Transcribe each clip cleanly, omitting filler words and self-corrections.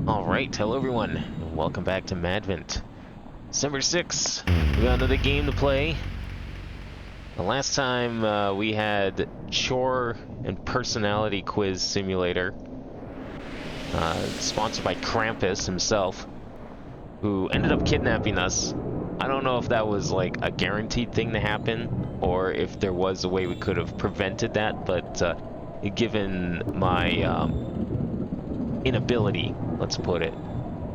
Alright, hello everyone, and welcome back to Madvent. December 6th, we got another game to play. The last time we had Chore and Personality Quiz Simulator, sponsored by Krampus himself, who ended up kidnapping us. I don't know if that was like a guaranteed thing to happen, or if there was a way we could have prevented that, but given my inability, let's put it,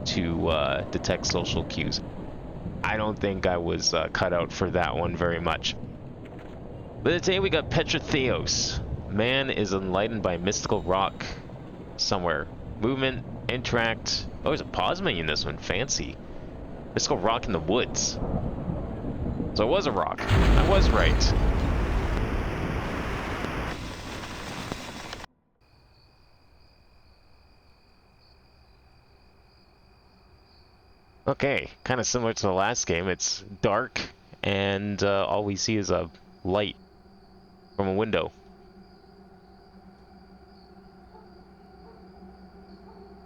to detect social cues, I don't think I was cut out for that one very much. But today we got Petra Theos. Man is enlightened by mystical rock somewhere. Movement, interact. Oh, there's a pause menu in this one. Fancy. Mystical rock in the woods. So it was a rock. I was right. Okay, kind of similar to the last game. It's dark, and all we see is a light from a window.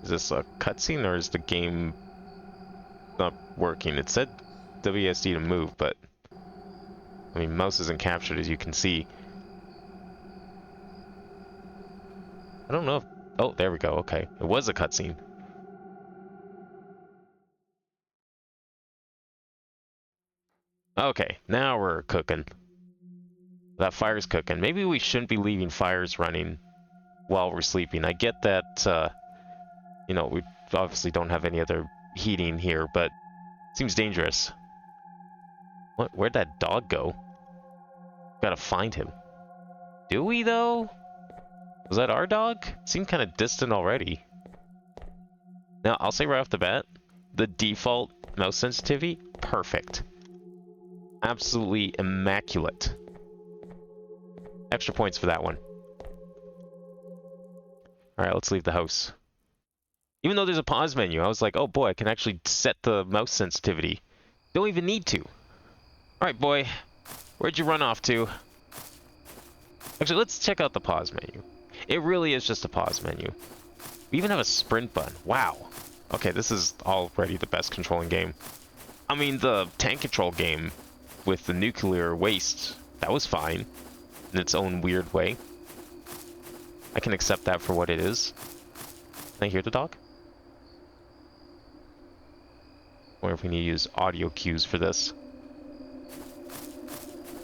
Is this a cutscene, or is the game not working? It said WSD to move, but I mean, mouse isn't captured, as you can see. I don't know if... Oh, there we go. Okay. It was a cutscene. Okay, now we're cooking. That fire's cooking. Maybe we shouldn't be leaving fires running while we're sleeping. I get that, you know, we obviously don't have any other heating here, but it seems dangerous. What? Where'd that dog go? Gotta find him. Do we, though? Was that our dog? It seemed kind of distant already. Now, I'll say right off the bat, the default mouse sensitivity, perfect. Absolutely immaculate. Extra points for that one. Alright, let's leave the house. Even though there's a pause menu, I was like, oh boy, I can actually set the mouse sensitivity. Don't even need to. Alright, boy. Where'd you run off to? Actually, let's check out the pause menu. It really is just a pause menu. We even have a sprint button. Wow. Okay, this is already the best controlling game. I mean, the tank control game with the nuclear waste, that was fine in its own weird way. I can accept that for what it is. Can I hear the dog? I wonder if we need to use audio cues for this.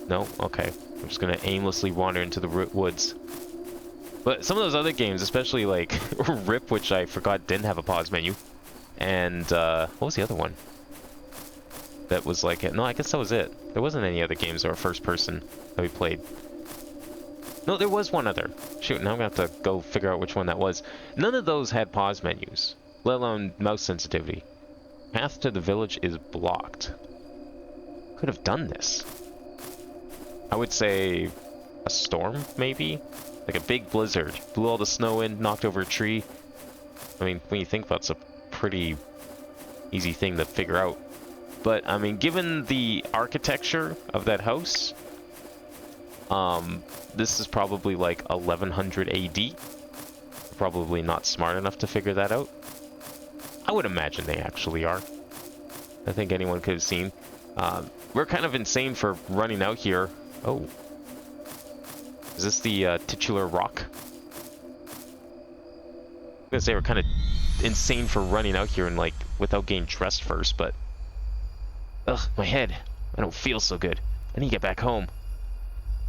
No? Okay. I'm just gonna aimlessly wander into the woods. But some of those other games, especially like RIP, which I forgot didn't have a pause menu, and what was the other one? That was like it. No, I guess that was it. There wasn't any other games that were first person that we played. No, there was one other. Shoot, now I'm gonna have to go figure out which one that was. None of those had pause menus, let alone mouse sensitivity. Path to the village is blocked. Could have done this. I would say a storm, maybe? Like a big blizzard. Blew all the snow in, knocked over a tree. I mean, when you think about it, it's a pretty easy thing to figure out. But, I mean, given the architecture of that house, this is probably like 1100 AD. Probably not smart enough to figure that out. I would imagine they actually are. I think anyone could have seen. We're kind of insane for running out here. Oh. Is this the titular rock? I'm gonna say we're kind of insane for running out here and like without getting dressed first, but ugh, my head. I don't feel so good. I need to get back home.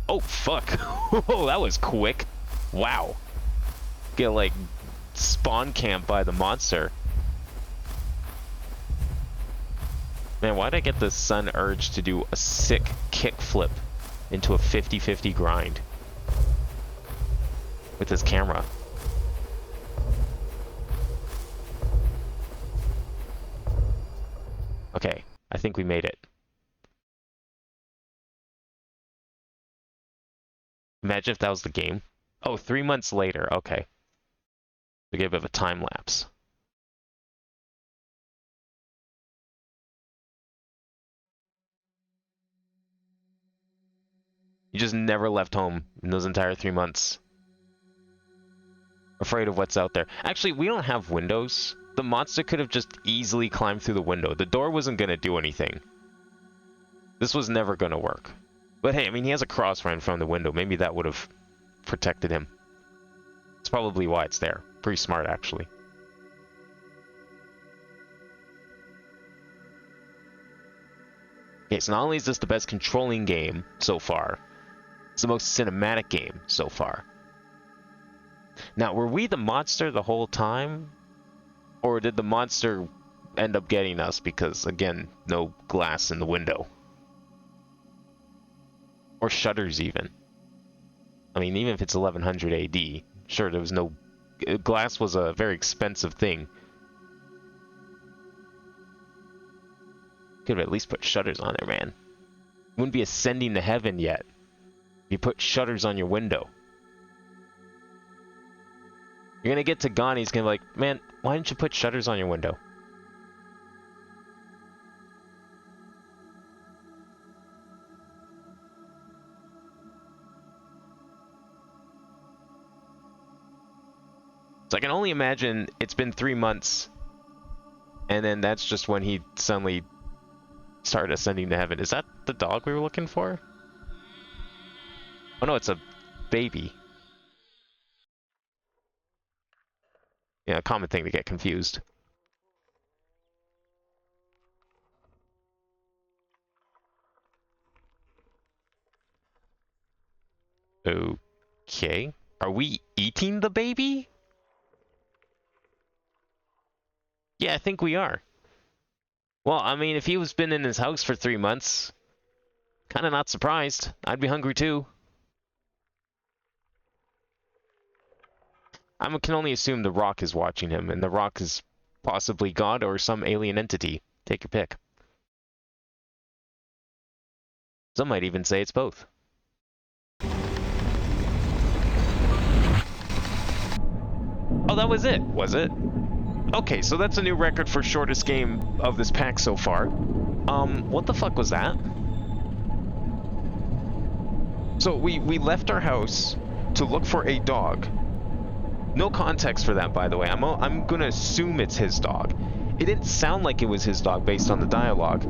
Oh fuck. Oh, that was quick. Wow. Get like spawn camped by the monster. Man, why did I get the sudden urge to do a sick kickflip into a 50-50 grind with this camera? Okay, I think we made it. Imagine if that was the game. Oh, 3 months later. Okay. We get a bit of a time lapse. You just never left home in those entire 3 months. Afraid of what's out there. Actually, we don't have windows, the monster could have just easily climbed through the window. The door wasn't going to do anything. This was never going to work. But hey, I mean, he has a cross right in front of the window. Maybe that would have protected him. That's probably why it's there. Pretty smart, actually. Okay, so not only is this the best controlling game so far, it's the most cinematic game so far. Now, were we the monster the whole time? Or did the monster end up getting us because, again, no glass in the window? Or shutters, even. I mean, even if it's 1100 AD, sure, there was no... Glass was a very expensive thing. Could have at least put shutters on there, man. You wouldn't be ascending to heaven yet. You put shutters on your window. You're gonna get to Ghana, he's gonna be like, man, why didn't you put shutters on your window? So I can only imagine it's been 3 months, and then that's just when he suddenly started ascending to heaven. Is that the dog we were looking for? Oh no, it's a baby. Yeah, a common thing to get confused. Okay. Are we eating the baby? Yeah, I think we are. Well, I mean, if he was been in his house for 3 months, kind of not surprised. I'd be hungry too. I can only assume the Rock is watching him, and the Rock is possibly God or some alien entity. Take your pick. Some might even say it's both. Oh, that was it, was it? Okay, so that's a new record for shortest game of this pack so far. What the fuck was that? So we left our house to look for a dog. No context for that, by the way. I'm gonna assume it's his dog. It didn't sound like it was his dog based on the dialogue.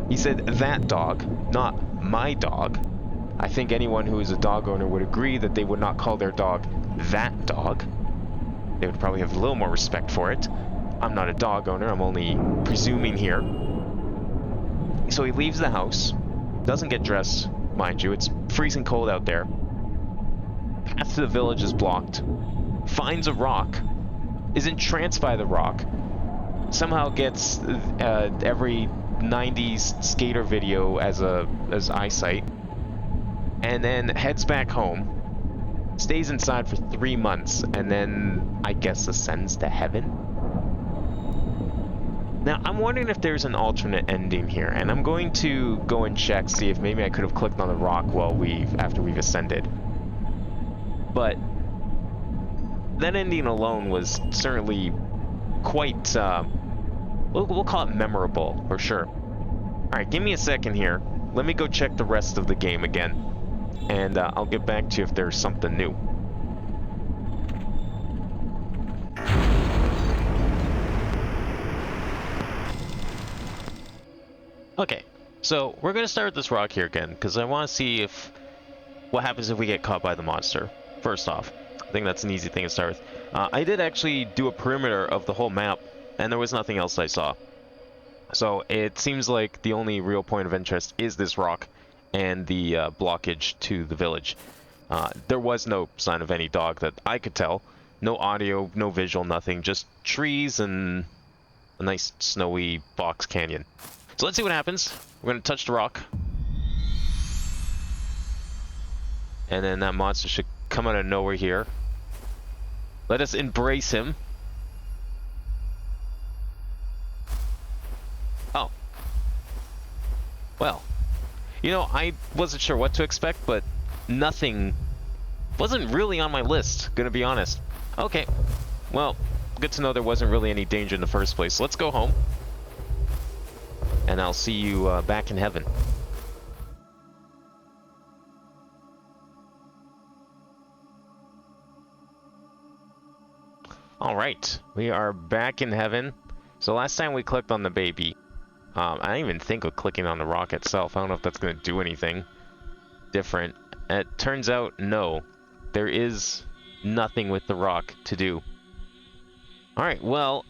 He said that dog, not my dog. I think anyone who is a dog owner would agree that they would not call their dog that dog. They would probably have a little more respect for it. I'm not a dog owner, I'm only presuming here. So he leaves the house, doesn't get dressed, mind you, it's freezing cold out there. Path to the village is blocked. Finds a rock, is entranced by the rock, somehow gets every 90s skater video as eyesight, and then heads back home, stays inside for 3 months, and then, I guess, ascends to heaven? Now, I'm wondering if there's an alternate ending here, and I'm going to go and check, see if maybe I could have clicked on the rock after we've ascended. But that ending alone was certainly quite, we'll call it memorable, for sure. Alright, give me a second here. Let me go check the rest of the game again, and I'll get back to you if there's something new. Okay, so we're going to start with this rock here again, because I want to see what happens if we get caught by the monster, first off. I think that's an easy thing to start with. I did actually do a perimeter of the whole map, and there was nothing else I saw. So it seems like the only real point of interest is this rock and the blockage to the village. There was no sign of any dog that I could tell. No audio, no visual, nothing. Just trees and a nice snowy box canyon. So let's see what happens. We're going to touch the rock. And then that monster should come out of nowhere here. Let us embrace him. Oh. Well. You know, I wasn't sure what to expect, but nothing wasn't really on my list, gonna be honest. Okay. Well, good to know there wasn't really any danger in the first place. Let's go home. And I'll see you back in heaven. Alright, we are back in heaven. So last time we clicked on the baby. I didn't even think of clicking on the rock itself. I don't know if that's going to do anything different. It turns out, no. There is nothing with the rock to do. Alright, well,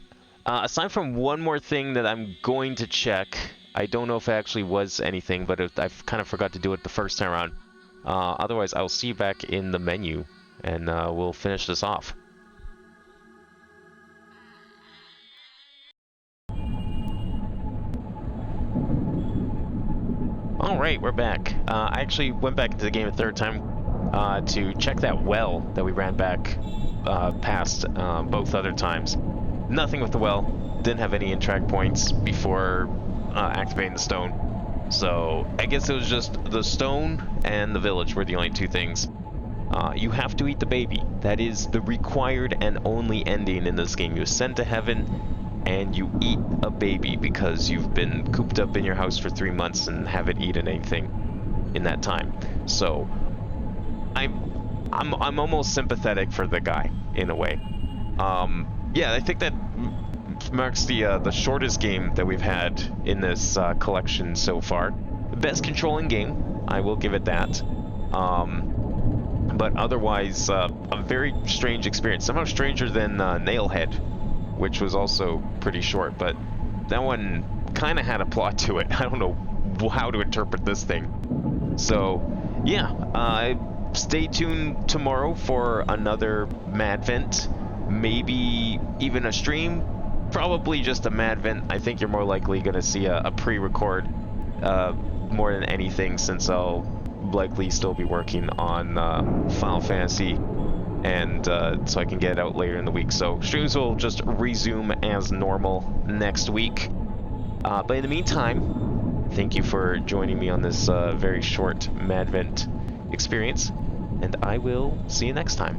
aside from one more thing that I'm going to check, I don't know if it actually was anything, but I kind of forgot to do it the first time around. Otherwise, I'll see you back in the menu, and we'll finish this off. Alright, we're back. I actually went back into the game a third time to check that well that we ran back past both other times. Nothing with the well. Didn't have any interact points before activating the stone. So I guess it was just the stone and the village were the only two things. You have to eat the baby. That is the required and only ending in this game. You ascend to heaven and you eat a baby because you've been cooped up in your house for 3 months and haven't eaten anything in that time. So I'm almost sympathetic for the guy in a way. Yeah, I think that marks the shortest game that we've had in this collection so far. The best controlling game, I will give it that. But otherwise, a very strange experience. Somehow stranger than Nailhead, which was also pretty short, but that one kind of had a plot to it. I don't know how to interpret this thing. So, yeah, stay tuned tomorrow for another Madvent, maybe even a stream, probably just a Madvent. I think you're more likely going to see a pre-record more than anything, since I'll likely still be working on Final Fantasy, and so I can get it out later in the week. So streams will just resume as normal next week. But in the meantime, thank you for joining me on this very short Madvent experience, and I will see you next time.